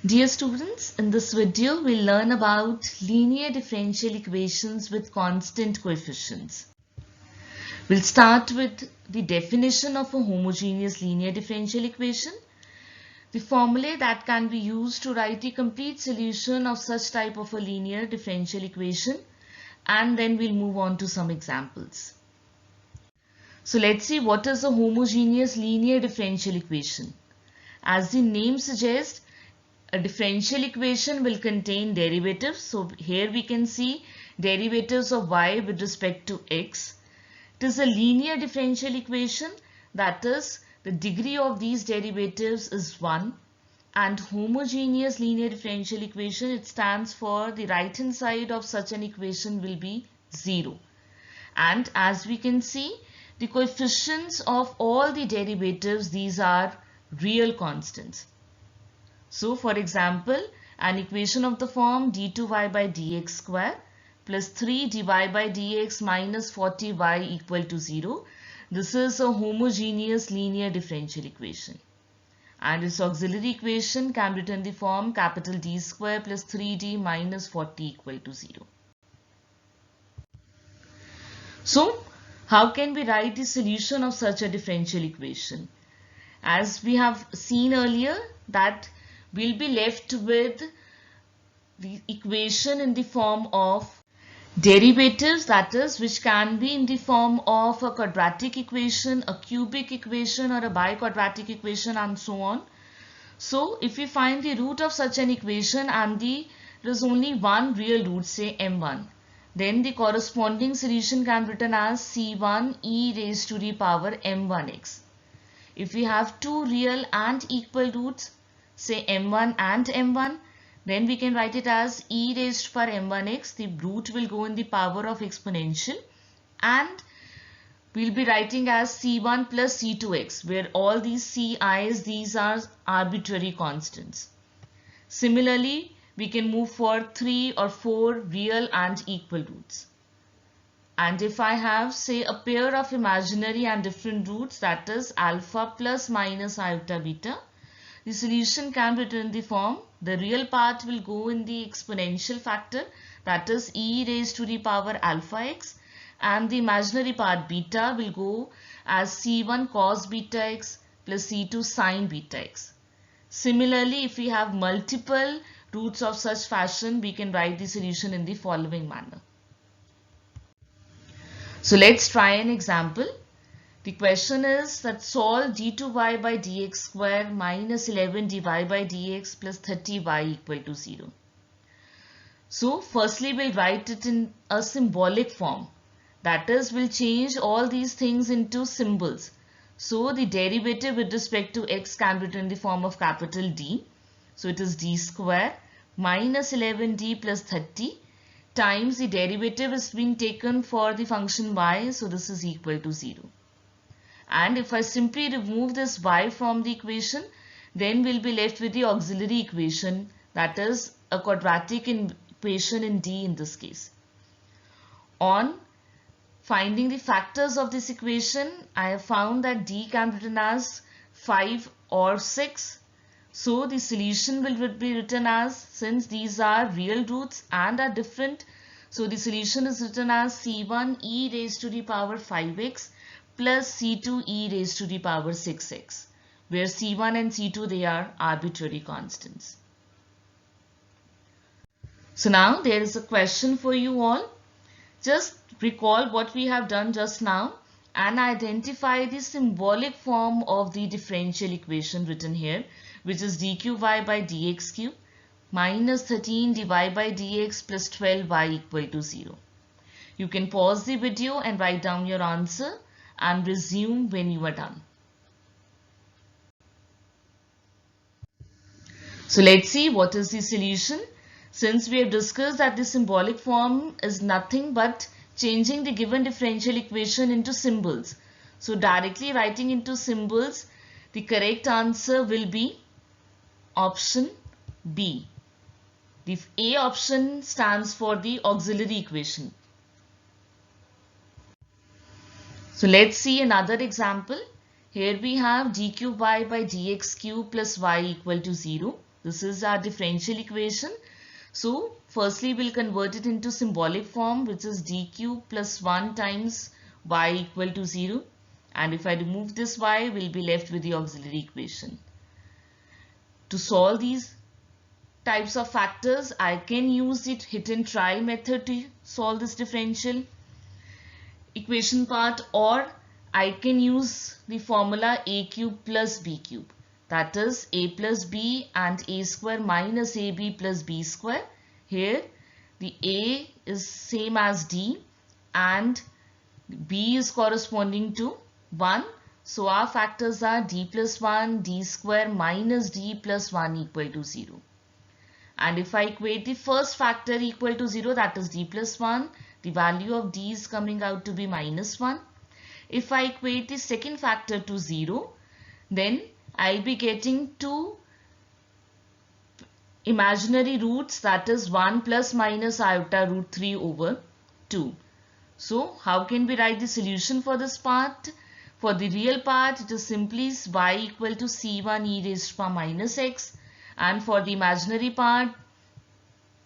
Dear students, in this video we'll learn about linear differential equations with constant coefficients. We'll start with the definition of a homogeneous linear differential equation, the formulae that can be used to write the complete solution of such type of a linear differential equation, and then we'll move on to some examples. So let's see what is a homogeneous linear differential equation. As the name suggests, a differential equation will contain derivatives. So here we can see derivatives of y with respect to x. It is a linear differential equation, that is, the degree of these derivatives is 1, and homogeneous linear differential equation, it stands for the right hand side of such an equation will be 0. And as we can see, the coefficients of all the derivatives, these are real constants. So for example, an equation of the form d2y by dx square plus 3dy by dx minus 40y equal to 0. This is a homogeneous linear differential equation. And its auxiliary equation can be written in the form capital D square plus 3d minus 40 equal to 0. So how can we write the solution of such a differential equation? As we have seen earlier, that we'll be left with the equation in the form of derivatives, that is, which can be in the form of a quadratic equation, a cubic equation, or a biquadratic equation, and so on. So if we find the root of such an equation and there is only one real root, say m1, then the corresponding solution can be written as c1 e raised to the power m1x. If we have two real and equal roots, say m1 and m1, then we can write it as e raised for m1x. The root will go in the power of exponential, and we'll be writing as c1 plus c2x, where all these ci's, these are arbitrary constants. Similarly, we can move for 3 or 4 real and equal roots. And if I have, say, a pair of imaginary and different roots, that is alpha plus minus iota beta, the solution can be written in the form, the real part will go in the exponential factor, that is e raised to the power alpha x, and the imaginary part beta will go as c1 cos beta x plus c2 sin beta x. Similarly, if we have multiple roots of such fashion, we can write the solution in the following manner. So let's try an example. The question is that solve d2y by dx square minus 11dy by dx plus 30y equal to 0. So firstly we'll write it in a symbolic form. That is, we'll change all these things into symbols. So the derivative with respect to x can be written in the form of capital D. So it is d square minus 11d plus 30 times the derivative is being taken for the function y. So this is equal to 0. And if I simply remove this y from the equation, then we'll be left with the auxiliary equation, that is a quadratic equation in D in this case. On finding the factors of this equation, I have found that D can be written as 5 or 6. So the solution will be written as, since these are real roots and are different, so the solution is written as c1 e raised to the power 5x plus c2 e raised to the power 6x, where c1 and c2, they are arbitrary constants. So now there is a question for you all. Just recall what we have done just now and identify the symbolic form of the differential equation written here, which is dqy by dx cube minus 13dy by dx plus 12y equal to 0. You can pause the video and write down your answer and resume when you are done. So let's see what is the solution. Since we have discussed that the symbolic form is nothing but changing the given differential equation into symbols. So directly writing into symbols, the correct answer will be option B. The A option stands for the auxiliary equation. So let's see another example. Here we have d cube y by dx cube plus y equal to 0. This is our differential equation. So firstly we'll convert it into symbolic form, which is d cube plus 1 times y equal to 0. And if I remove this y, we'll be left with the auxiliary equation. To solve these types of factors, I can use the hit and try method to solve this differential equation part, or I can use the formula a cube plus b cube. That is a plus b and a square minus ab plus b square. Here the a is same as d and b is corresponding to 1. So our factors are d plus 1, d square minus d plus 1 equal to 0. And if I equate the first factor equal to 0, that is d plus 1, the value of d is coming out to be minus 1. If I equate the second factor to 0, then I'll be getting two imaginary roots, that is 1 plus minus iota root 3 over 2. So how can we write the solution for this part? For the real part, it is simply y equal to c1 e raised to power minus x. And for the imaginary part,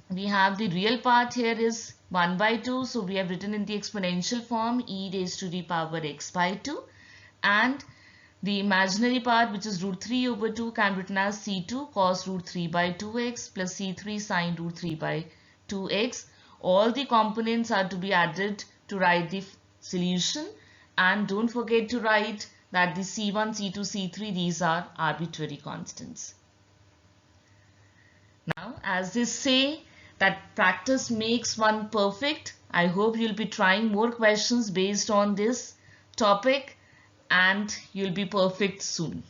we have the real part here is 1 by 2. So we have written in the exponential form e raised to the power x by 2. And the imaginary part, which is root 3 over 2, can be written as c2 cos root 3 by 2x plus c3 sin root 3 by 2x. All the components are to be added to write the solution. And don't forget to write that the c1, c2, c3, these are arbitrary constants. Now, as they say that practice makes one perfect, I hope you'll be trying more questions based on this topic and you'll be perfect soon.